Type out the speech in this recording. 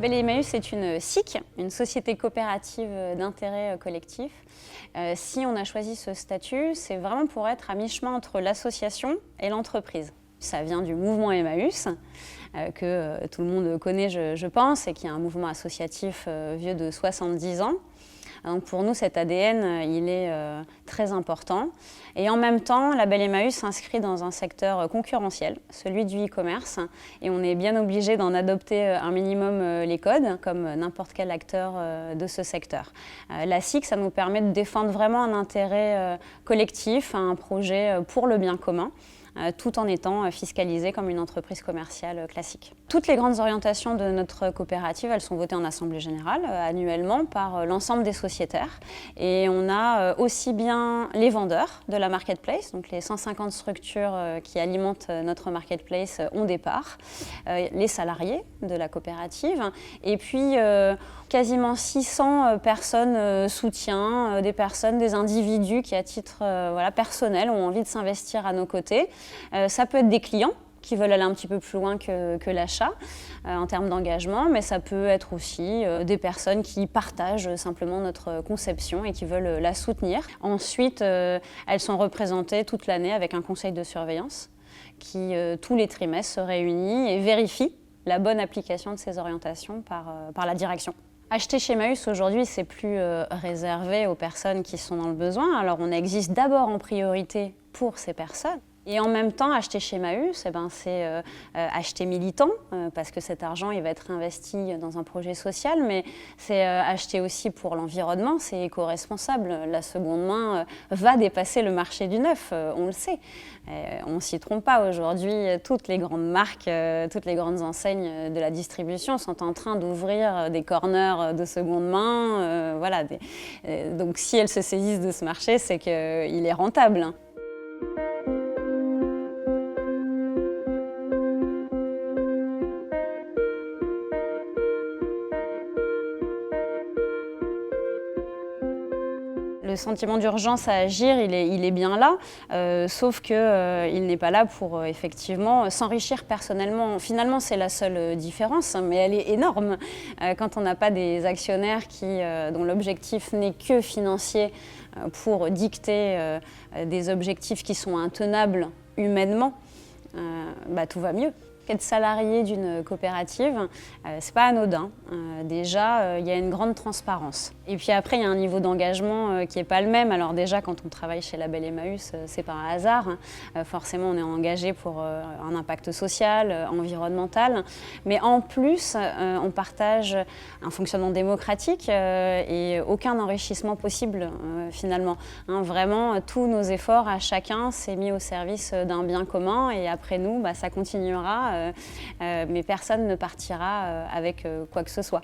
Label Emmaüs est une SIC, une société coopérative d'intérêt collectif. Si on a choisi ce statut, c'est vraiment pour être à mi-chemin entre l'association et l'entreprise. Ça vient du mouvement Emmaüs, que tout le monde connaît, je pense, et qui est un mouvement associatif vieux de 70 ans. Donc pour nous, cet ADN, il est très important. Et en même temps, Label Emmaüs s'inscrit dans un secteur concurrentiel, celui du e-commerce. Et on est bien obligé d'en adopter un minimum les codes, comme n'importe quel acteur de ce secteur. La SIC, ça nous permet de défendre vraiment un intérêt collectif, un projet pour le bien commun, tout en étant fiscalisé comme une entreprise commerciale classique. Toutes les grandes orientations de notre coopérative, elles sont votées en assemblée générale annuellement par l'ensemble des sociétaires. Et on a aussi bien les vendeurs de la marketplace, donc les 150 structures qui alimentent notre marketplace ont des parts, les salariés de la coopérative, et puis quasiment 600 personnes soutien, des personnes, des individus qui à titre personnel ont envie de s'investir à nos côtés. Ça peut être des clients qui veulent aller un petit peu plus loin que l'achat en termes d'engagement, mais ça peut être aussi des personnes qui partagent simplement notre conception et qui veulent la soutenir. Ensuite, elles sont représentées toute l'année avec un conseil de surveillance qui, tous les trimestres, se réunit et vérifie la bonne application de ces orientations par la direction. Acheter chez Emmaüs aujourd'hui, c'est plus réservé aux personnes qui sont dans le besoin. Alors on existe d'abord en priorité pour ces personnes. Et en même temps, acheter chez Emmaüs, c'est acheter militant, parce que cet argent il va être investi dans un projet social, mais c'est acheter aussi pour l'environnement, c'est éco-responsable. La seconde main va dépasser le marché du neuf, on le sait. On ne s'y trompe pas aujourd'hui, toutes les grandes marques, toutes les grandes enseignes de la distribution sont en train d'ouvrir des corners de seconde main. Donc si elles se saisissent de ce marché, c'est qu'il est rentable. Le sentiment d'urgence à agir, il est bien là, sauf qu'il n'est pas là pour effectivement s'enrichir personnellement. Finalement, c'est la seule différence, mais elle est énorme. Quand on n'a pas des actionnaires dont l'objectif n'est que financier pour dicter des objectifs qui sont intenables humainement, tout va mieux. Être salarié d'une coopérative, c'est pas anodin. Déjà, il y a une grande transparence. Et puis après, il y a un niveau d'engagement qui n'est pas le même. Alors déjà, quand on travaille chez Label Emmaüs, c'est pas un hasard. Forcément, on est engagé pour un impact social, environnemental. Mais en plus, on partage un fonctionnement démocratique et aucun enrichissement possible finalement. Vraiment, tous nos efforts à chacun, c'est mis au service d'un bien commun. Et après nous, ça continuera. Mais personne ne partira avec quoi que ce soit.